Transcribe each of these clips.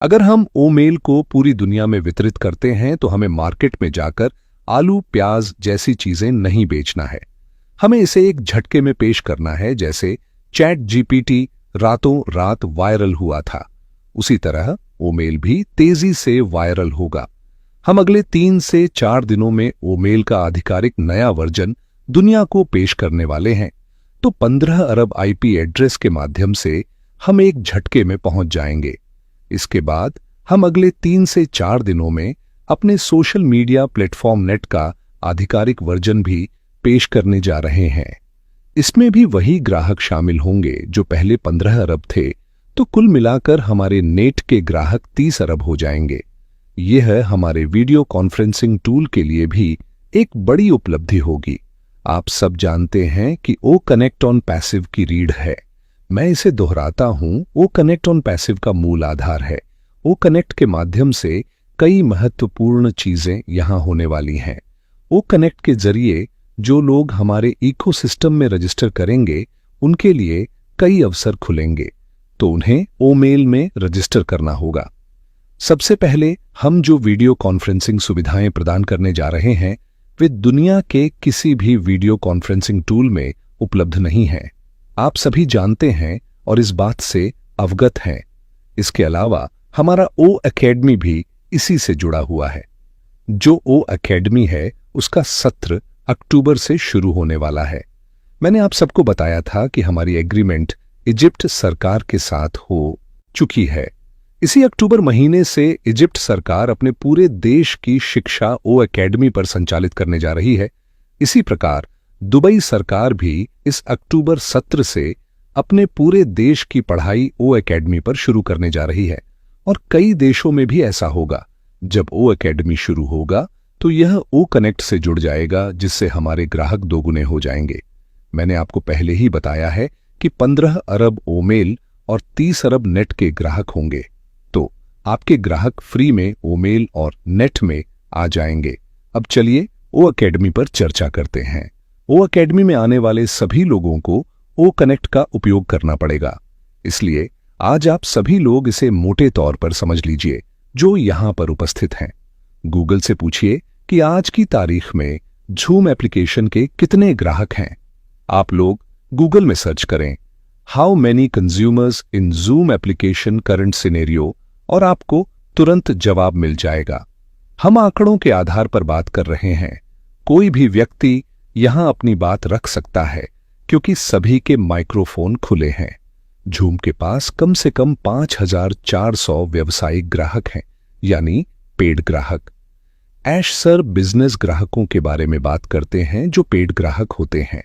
अगर हम ओमेल को पूरी दुनिया में वितरित करते हैं तो हमें मार्केट में जाकर आलू प्याज जैसी चीजें नहीं बेचना है। हमें इसे एक झटके में पेश करना है। जैसे चैट जीपीटी रातों रात वायरल हुआ था, उसी तरह ओमेल भी तेजी से वायरल होगा। हम अगले 3 से 4 दिनों में ओमेल का आधिकारिक नया वर्जन दुनिया को पेश करने वाले हैं। तो 15 अरब आईपी एड्रेस के माध्यम से हम एक झटके में पहुंच जाएंगे। इसके बाद हम अगले 3 से 4 दिनों में अपने सोशल मीडिया प्लेटफॉर्म नेट का आधिकारिक वर्जन भी पेश करने जा रहे हैं। इसमें भी वही ग्राहक शामिल होंगे जो पहले 15 अरब थे, तो कुल मिलाकर हमारे नेट के ग्राहक 30 अरब हो जाएंगे। यह हमारे वीडियो कॉन्फ्रेंसिंग टूल के लिए भी एक बड़ी उपलब्धि होगी। आप सब जानते हैं कि ओ कनेक्ट ऑन पैसिव की रीढ़ है। मैं इसे दोहराता हूं, ओ कनेक्ट ऑन पैसिव का मूल आधार है। ओ कनेक्ट के माध्यम से कई महत्वपूर्ण चीजें यहां होने वाली हैं। ओ कनेक्ट के जरिए जो लोग हमारे इकोसिस्टम में रजिस्टर करेंगे उनके लिए कई अवसर खुलेंगे, तो उन्हें ओमेल में रजिस्टर करना होगा। सबसे पहले हम जो वीडियो कॉन्फ्रेंसिंग सुविधाएं प्रदान करने जा रहे हैं वे दुनिया के किसी भी वीडियो कॉन्फ्रेंसिंग टूल में उपलब्ध नहीं हैं। आप सभी जानते हैं और इस बात से अवगत हैं। इसके अलावा हमारा ओ एकेडमी भी इसी से जुड़ा हुआ है। जो ओ एकेडमी है उसका सत्र अक्टूबर से शुरू होने वाला है। मैंने आप सबको बताया था कि हमारी एग्रीमेंट इजिप्ट सरकार के साथ हो चुकी है। इसी अक्टूबर महीने से इजिप्ट सरकार अपने पूरे देश की शिक्षा ओ एकेडमी पर संचालित करने जा रही है। इसी प्रकार दुबई सरकार भी इस अक्टूबर सत्र से अपने पूरे देश की पढ़ाई ओ एकेडमी पर शुरू करने जा रही है। और कई देशों में भी ऐसा होगा। जब ओ एकेडमी शुरू होगा तो यह ओ कनेक्ट से जुड़ जाएगा, जिससे हमारे ग्राहक दोगुने हो जाएंगे। मैंने आपको पहले ही बताया है कि 15 अरब ओमेल और 30 अरब नेट के ग्राहक होंगे, तो आपके ग्राहक फ्री में ओमेल और नेट में आ जाएंगे। अब चलिए ओ एकेडमी पर चर्चा करते हैं। ओ एकेडमी में आने वाले सभी लोगों को ओ कनेक्ट का उपयोग करना पड़ेगा, इसलिए आज आप सभी लोग इसे मोटे तौर पर समझ लीजिए जो यहां पर उपस्थित हैं। गूगल से पूछिए कि आज की तारीख में झूम एप्लीकेशन के कितने ग्राहक हैं। आप लोग गूगल में सर्च करें how many consumers in zoom application current scenario और आपको तुरंत जवाब मिल जाएगा। हम आंकड़ों के आधार पर बात कर रहे हैं। कोई भी व्यक्ति यहां अपनी बात रख सकता है क्योंकि सभी के माइक्रोफोन खुले हैं। झूम के पास कम से कम 5400 व्यावसायिक ग्राहक हैं, यानी पेड ग्राहक। ऐश सर बिजनेस ग्राहकों के बारे में बात करते हैं जो पेड ग्राहक होते हैं।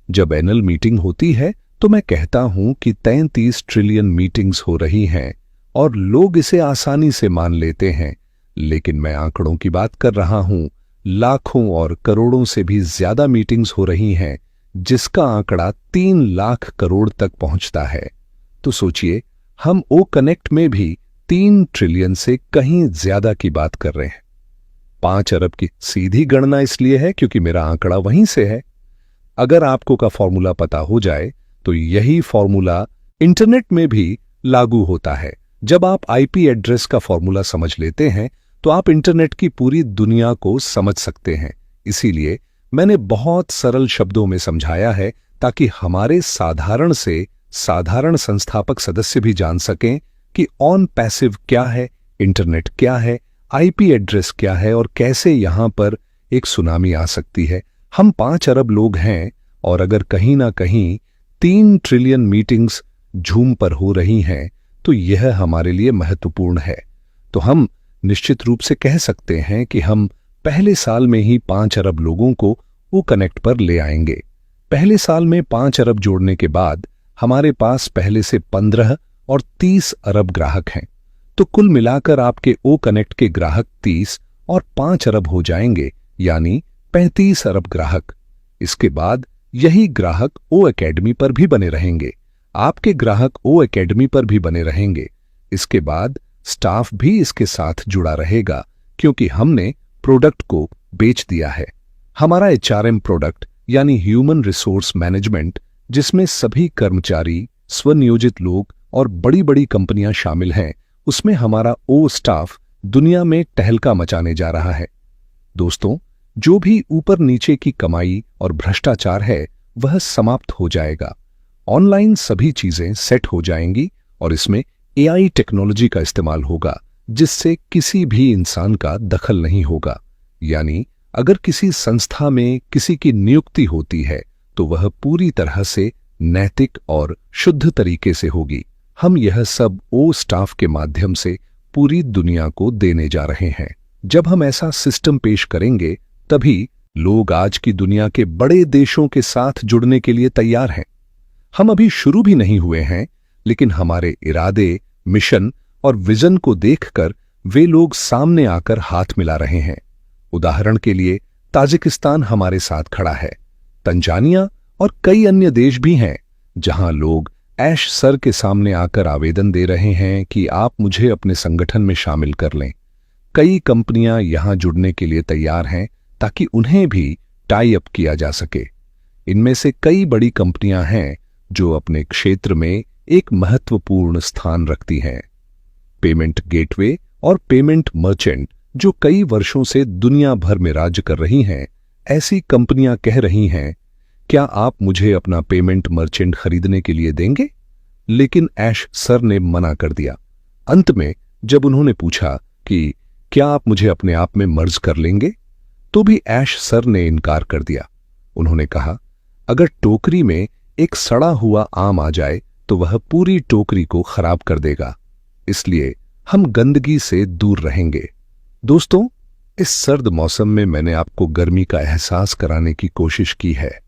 जब एनुअल मीटिंग होती है तो मैं कहता हूं कि 33 ट्रिलियन मीटिंग्स हो रही हैं और लोग इसे आसानी से मान लेते हैं, लेकिन मैं आंकड़ों की बात कर रहा हूं। लाखों और करोड़ों से भी ज्यादा मीटिंग्स हो रही हैं, जिसका आंकड़ा 3 लाख करोड़ तक पहुंचता है। तो सोचिए, हम ओ कनेक्ट में भी 3 ट्रिलियन से कहीं ज्यादा की बात कर रहे हैं। 5 अरब की सीधी गणना इसलिए है क्योंकि मेरा आंकड़ा वहीं से है। अगर आपको का फॉर्मूला पता हो जाए तो यही फॉर्मूला इंटरनेट में भी लागू होता है। जब आप आईपी एड्रेस का फॉर्मूला समझ लेते हैं तो आप इंटरनेट की पूरी दुनिया को समझ सकते हैं। इसीलिए मैंने बहुत सरल शब्दों में समझाया है ताकि हमारे साधारण से साधारण संस्थापक सदस्य भी जान सकें कि ऑन पैसिव क्या है, इंटरनेट क्या है, आईपी एड्रेस क्या है और कैसे यहां पर एक सुनामी आ सकती है। हम 5 अरब लोग हैं और अगर कहीं ना कहीं 3 ट्रिलियन मीटिंग्स झूम पर हो रही हैं तो यह हमारे लिए महत्वपूर्ण है। तो हम निश्चित रूप से कह सकते हैं कि हम पहले साल में ही 5 अरब लोगों को ओ कनेक्ट पर ले आएंगे। पहले साल में 5 अरब जोड़ने के बाद हमारे पास पहले से 15 और 30 अरब ग्राहक हैं, तो कुल मिलाकर आपके ओ कनेक्ट के ग्राहक 30 और 5 अरब हो जाएंगे, यानी 35 अरब ग्राहक। इसके बाद यही ग्राहक ओ एकेडमी पर भी बने रहेंगे। आपके ग्राहक ओ एकेडमी पर भी बने रहेंगे। इसके बाद स्टाफ भी इसके साथ जुड़ा रहेगा क्योंकि हमने प्रोडक्ट को बेच दिया है। हमारा एचआरएम प्रोडक्ट यानी ह्यूमन रिसोर्स मैनेजमेंट, जिसमें सभी कर्मचारी, स्वनियोजित लोग और बड़ी बड़ी कंपनियां शामिल हैं, उसमें हमारा ओ स्टाफ दुनिया में टहलका मचाने जा रहा है। दोस्तों, जो भी ऊपर नीचे की कमाई और भ्रष्टाचार है वह समाप्त हो जाएगा। ऑनलाइन सभी चीजें सेट हो जाएंगी और इसमें एआई टेक्नोलॉजी का इस्तेमाल होगा, जिससे किसी भी इंसान का दखल नहीं होगा। यानी अगर किसी संस्था में किसी की नियुक्ति होती है तो वह पूरी तरह से नैतिक और शुद्ध तरीके से होगी। हम यह सब ओ स्टाफ के माध्यम से पूरी दुनिया को देने जा रहे हैं। जब हम ऐसा सिस्टम पेश करेंगे तभी लोग आज की दुनिया के बड़े देशों के साथ जुड़ने के लिए तैयार हैं। हम अभी शुरू भी नहीं हुए हैं, लेकिन हमारे इरादे, मिशन और विजन को देखकर वे लोग सामने आकर हाथ मिला रहे हैं। उदाहरण के लिए ताजिकिस्तान हमारे साथ खड़ा है, तंजानिया और कई अन्य देश भी हैं जहां लोग ऐश सर के सामने आकर आवेदन दे रहे हैं कि आप मुझे अपने संगठन में शामिल कर लें। कई कंपनियां यहां जुड़ने के लिए तैयार हैं ताकि उन्हें भी टाई अप किया जा सके। इनमें से कई बड़ी कंपनियां हैं जो अपने क्षेत्र में एक महत्वपूर्ण स्थान रखती हैं। पेमेंट गेटवे और पेमेंट मर्चेंट जो कई वर्षों से दुनिया भर में राज्य कर रही हैं, ऐसी कंपनियां कह रही हैं, क्या आप मुझे अपना पेमेंट मर्चेंट खरीदने के लिए देंगे? लेकिन ऐश सर ने मना कर दिया। अंत में जब उन्होंने पूछा कि क्या आप मुझे अपने आप में मर्ज कर लेंगे, तो भी ऐश सर ने इनकार कर दिया। उन्होंने कहा, अगर टोकरी में एक सड़ा हुआ आम आ जाए तो वह पूरी टोकरी को खराब कर देगा, इसलिए हम गंदगी से दूर रहेंगे। दोस्तों, इस सर्द मौसम में मैंने आपको गर्मी का एहसास कराने की कोशिश की है।